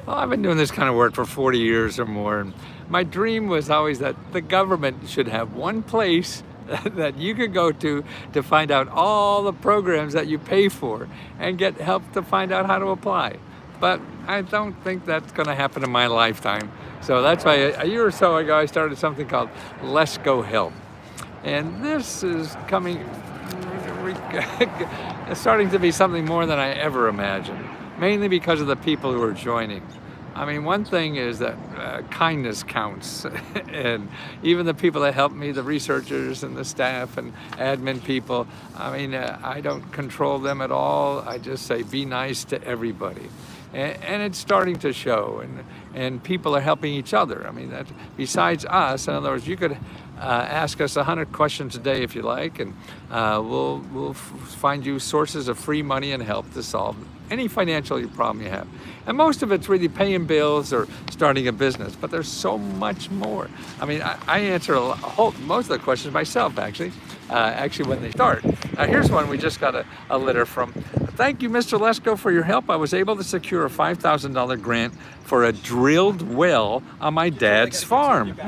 Well, I've been doing this kind of work for 40 years or more, and my dream was always that the government should have one place that you could go to find out all the programs that you pay for and get help to find out how to apply. But I don't think that's going to happen in my lifetime. So that's why a year or so ago I started something called Let's Go Help. And this is starting to be something more than I ever imagined, mainly because of the people who are joining. I mean, one thing is that kindness counts, and even the people that help me, the researchers and the staff and admin people, I mean, I don't control them at all. I just say, be nice to everybody. And it's starting to show, and people are helping each other. I mean, that besides us, in other words, you could ask us 100 questions a day if you like, and we'll find you sources of free money and help to solve any financial problem you have. And most of it's really paying bills or starting a business, but there's so much more. I mean, I answer most of the questions myself, actually when they start. Here's one we just got a letter from. Thank you, Mr. Lesko, for your help. I was able to secure a $5,000 grant for a drilled well on my dad's farm.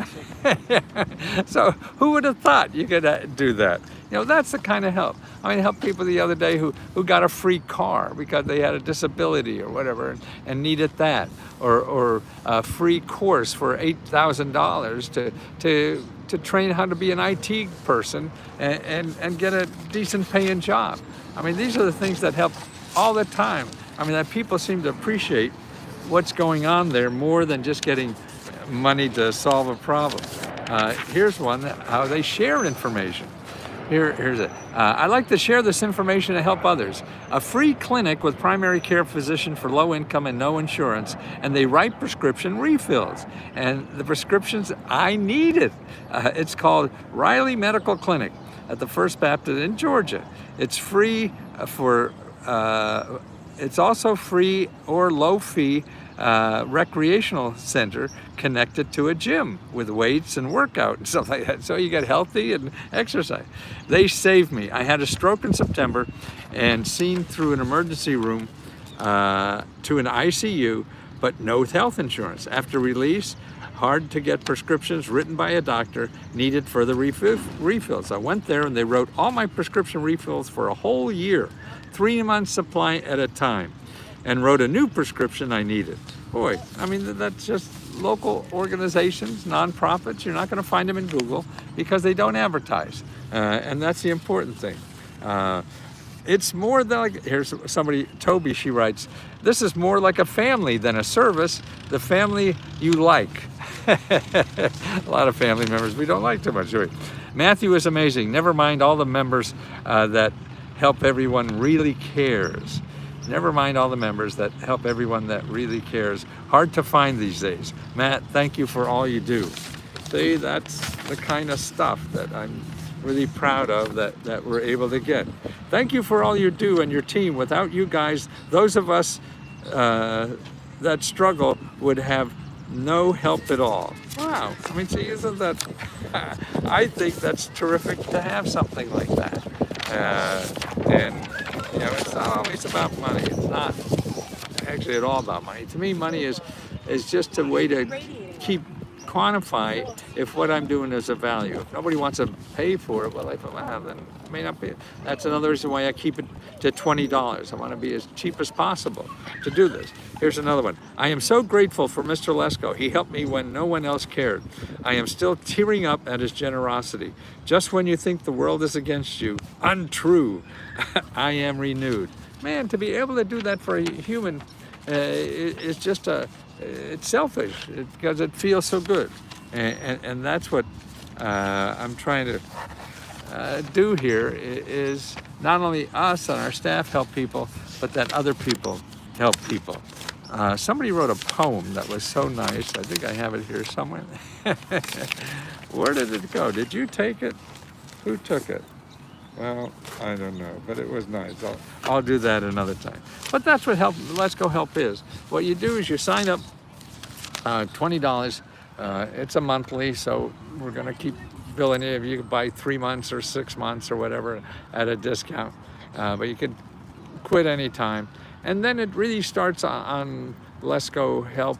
So who would have thought you could do that? You know, that's the kind of help. I mean, I helped people the other day who got a free car because they had a disability or whatever and needed that, or a free course for $8,000 to train how to be an IT person and get a decent paying job. I mean, these are the things that help all the time. I mean, that people seem to appreciate what's going on there more than just getting money to solve a problem. Here's one, how they share information. Here's it. I like to share this information to help others. A free clinic with primary care physician for low income and no insurance, and they write prescription refills. And the prescriptions I needed. It's called Riley Medical Clinic at the First Baptist in Georgia. It's free it's also free or low fee recreational center connected to a gym with weights and workout and stuff like that. So you get healthy and exercise. They saved me. I had a stroke in September and seen through an emergency room to an ICU, but no health insurance. After release, hard to get prescriptions written by a doctor, needed further refills. I went there and they wrote all my prescription refills for a whole year, 3 months supply at a time, and wrote a new prescription I needed. Boy, I mean, that's just local organizations, nonprofits. You're not going to find them in Google because they don't advertise. And that's the important thing. It's more than like, here's somebody, Toby, she writes, this is more like a family than a service, the family you like. A lot of family members we don't like too much, do we? Matthew is amazing. Never mind all the members that help everyone really cares. Never mind all the members that help everyone that really cares. Hard to find these days. Matt, thank you for all you do. See, that's the kind of stuff that I'm really proud of that we're able to get. Thank you for all you do and your team. Without you guys, those of us that struggle would have no help at all. Wow, I mean, see, isn't that, I think that's terrific to have something like that. And, you know, it's not always about money. It's not actually at all about money. To me, money is just a way to quantify if what I'm doing is of value. If nobody wants to pay for it, well, I thought, well, then it may not be. That's another reason why I keep it to $20. I want to be as cheap as possible to do this. Here's another one. I am so grateful for Mr. Lesko. He helped me when no one else cared. I am still tearing up at his generosity. Just when you think the world is against you, untrue, I am renewed. Man, to be able to do that for a human is just it's selfish because it feels so good. And that's what I'm trying to do here, is not only us and our staff help people, but that other people help people. Somebody wrote a poem that was so nice. I think I have it here somewhere. Where did it go? Did you take it? Who took it? Well, I don't know, but it was nice. I'll do that another time. But that's what Let's Go Help is. What you do is you sign up $20. It's a monthly, so we're going to keep billing you if you can buy 3 months or 6 months or whatever at a discount. But you can quit anytime. And then it really starts on Let's Go Help,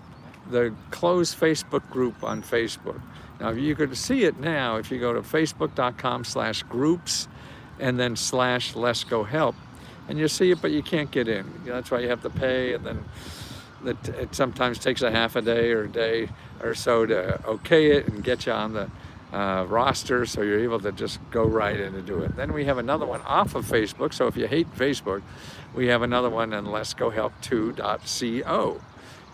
the closed Facebook group on Facebook. Now you could see it now if you go to facebook.com/groups and then /Let's Go Help, and you'll see it, but you can't get in. That's why you have to pay, and then it sometimes takes a half a day or a day or so to okay it and get you on the roster, so you're able to just go right in and do it. Then we have another one off of Facebook, so if you hate Facebook, we have another one on letsgohelp2.co.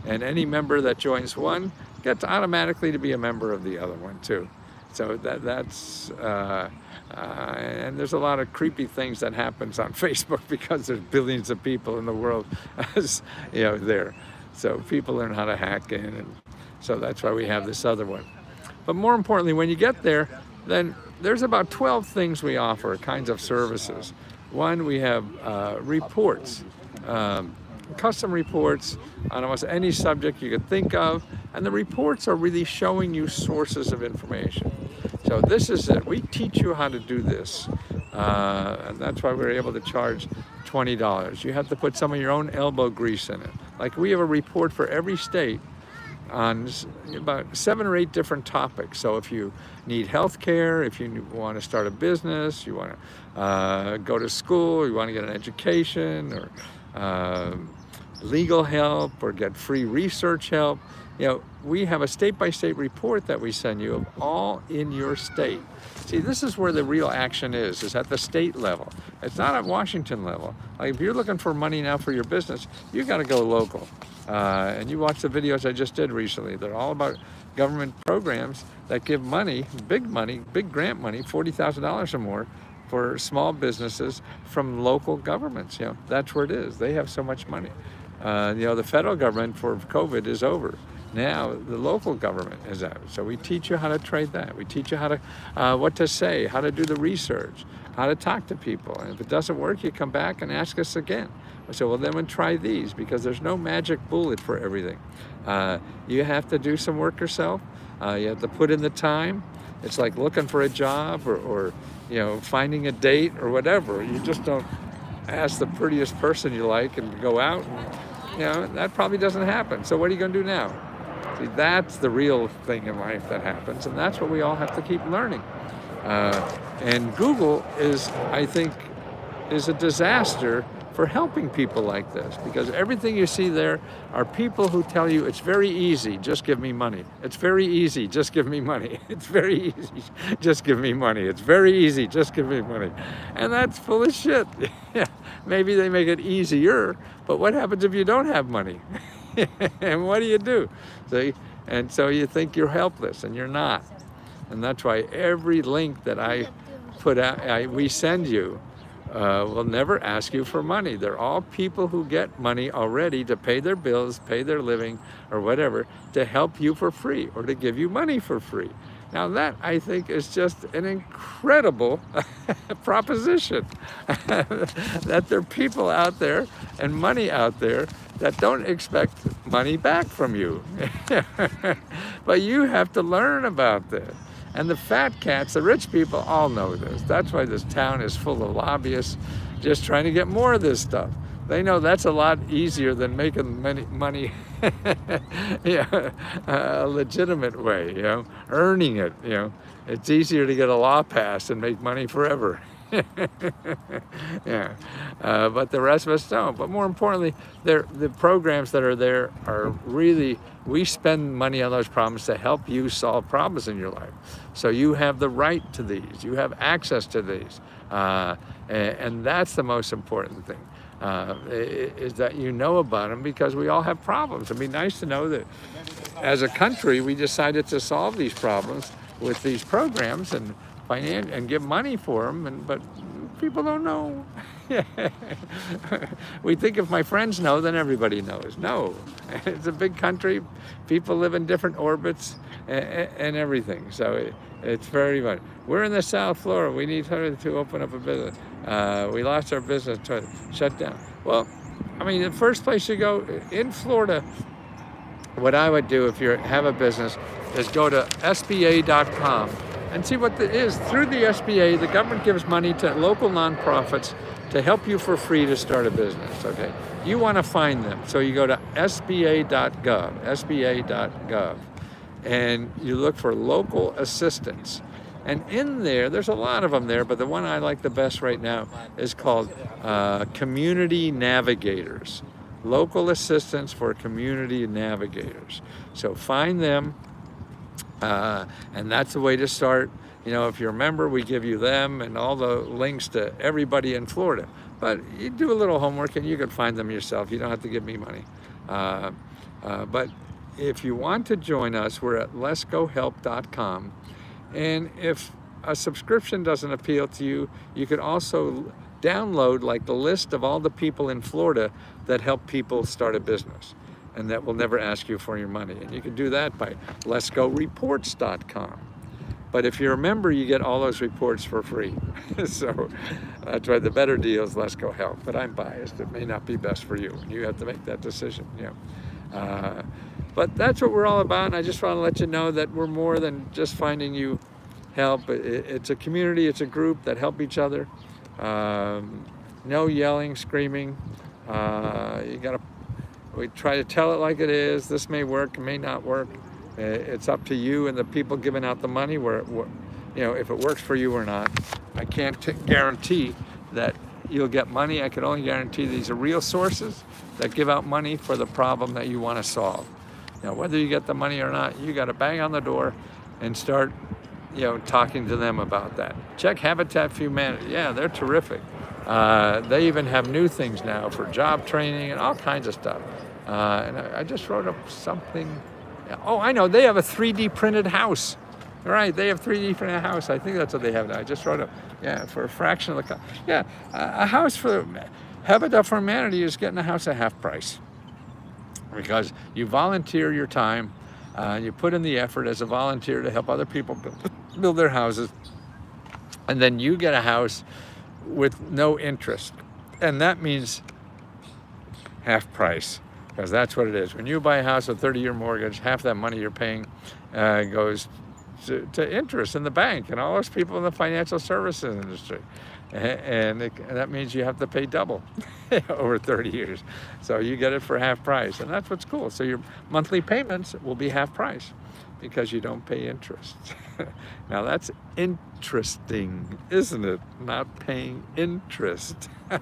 And any member that joins one gets automatically to be a member of the other one too. So that's and there's a lot of creepy things that happens on Facebook because there's billions of people in the world, as you know, there. So people learn how to hack in, and so that's why we have this other one. But more importantly, when you get there, then there's about 12 things we offer, kinds of services. One, we have reports, custom reports on almost any subject you could think of, and the reports are really showing you sources of information. So this is it. We teach you how to do this, and that's why we're able to charge $20. You have to put some of your own elbow grease in it. Like we have a report for every state on about 7 or 8 different topics. So if you need health care, if you want to start a business, you want to go to school, you want to get an education, or legal help, or get free research help, you know, we have a state-by-state report that we send you of all in your state. See, this is where the real action is at the state level. It's not at Washington level. Like if you're looking for money now for your business, you got to go local. And you watch the videos I just did recently. They're all about government programs that give money, big grant money, $40,000 or more, for small businesses from local governments. You know, that's where it is. They have so much money. You know, the federal government for COVID is over. Now the local government is out. So we teach you how to trade that. We teach you how to, what to say, how to do the research, how to talk to people. And if it doesn't work, you come back and ask us again. So well, then we'll try these, because there's no magic bullet for everything. You have to do some work yourself. You have to put in the time. It's like looking for a job, or you know, finding a date or whatever. You just don't ask the prettiest person you like and go out, and you know, that probably doesn't happen. So what are you going to do now? See, that's the real thing in life that happens, and that's what we all have to keep learning. And Google is, I think, is a disaster for helping people like this, because everything you see there are people who tell you it's very easy, just give me money. It's very easy, just give me money. It's very easy, just give me money. It's very easy, just give me money. And that's full of shit. Maybe they make it easier, but what happens if you don't have money? And what do? See? And so you think you're helpless, and you're not. And that's why every link that I put out, we send you, will never ask you for money. They're all people who get money already to pay their bills, pay their living, or whatever, to help you for free, or to give you money for free. Now that, I think, is just an incredible proposition. That there are people out there and money out there that don't expect money back from you. But you have to learn about this. And the fat cats, the rich people, all know this. That's why this town is full of lobbyists just trying to get more of this stuff. They know that's a lot easier than making money yeah, a legitimate way, you know, earning it, you know. It's easier to get a law passed and make money forever. Yeah, but the rest of us don't. But more importantly, the programs that are there are really, we spend money on those problems to help you solve problems in your life. So you have the right to these, you have access to these, and that's the most important thing. Is that you know about them, because we all have problems. It'd be nice to know that as a country we decided to solve these problems with these programs and give money for them, but people don't know. We think if my friends know, then everybody knows. No, it's a big country. People live in different orbits and everything. So it's very much. We're in the South Florida. We need to open up a business. We lost our business to shut down. Well, I mean, the first place you go in Florida, what I would do if you have a business is go to SBA.com and see what it is. Through the SBA, the government gives money to local nonprofits to help you for free to start a business, okay? You want to find them. So you go to sba.gov, and you look for local assistance. And in there, there's a lot of them there, but the one I like the best right now is called Community Navigators. Local assistance for community navigators. So find them, and that's the way to start. You know, if you're a member, we give you them and all the links to everybody in Florida. But you do a little homework and you can find them yourself. You don't have to give me money. But if you want to join us, we're at letsgohelp.com. And if a subscription doesn't appeal to you, you could also download like the list of all the people in Florida that help people start a business and that will never ask you for your money. And you can do that by letsgoreports.com. But if you're a member, you get all those reports for free. So that's why the better deal is Let's Go Help. But I'm biased. It may not be best for you. You have to make that decision. You know. But that's what we're all about. And I just want to let you know that we're more than just finding you help. It's a community. It's a group that help each other. No yelling, screaming. We try to tell it like it is. This may work, it may not work. It's up to you and the people giving out the money you know, if it works for you or not. I can't guarantee that you'll get money. I can only guarantee these are real sources that give out money for the problem that you want to solve. You know, whether you get the money or not, you got to bang on the door and start, you know, talking to them about that. Check Habitat for Humanity. Yeah, they're terrific. They even have new things now for job training and all kinds of stuff. And I just wrote up something. Oh, I know. They have a 3D printed house. Right, they have 3D printed house. I think that's what they have now. I just wrote up. Yeah, for a fraction of the cost. Yeah, a house for Habitat for Humanity is getting a house at half price because you volunteer your time, you put in the effort as a volunteer to help other people build their houses, and then you get a house with no interest, and that means half price. Because that's what it is. When you buy a house with a 30-year mortgage, half that money you're paying goes to interest in the bank and all those people in the financial services industry. And that means you have to pay double over 30 years. So you get it for half price. And that's what's cool. So your monthly payments will be half price because you don't pay interest. Now that's interesting, isn't it? Not paying interest. Well,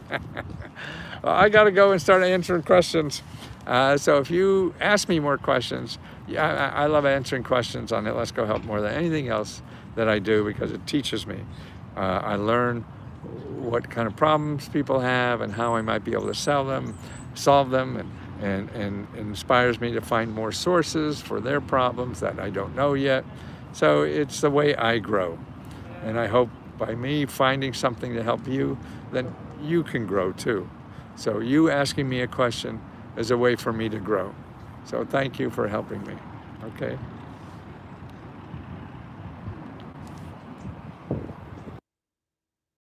I got to go and start answering questions. So if you ask me more questions, I love answering questions on it. Let's Go Help more than anything else that I do because it teaches me. I learn what kind of problems people have and how I might be able to solve them, and inspires me to find more sources for their problems that I don't know yet. So it's the way I grow. And I hope by me finding something to help you, then you can grow too. So you asking me a question is a way for me to grow. So thank you for helping me, okay?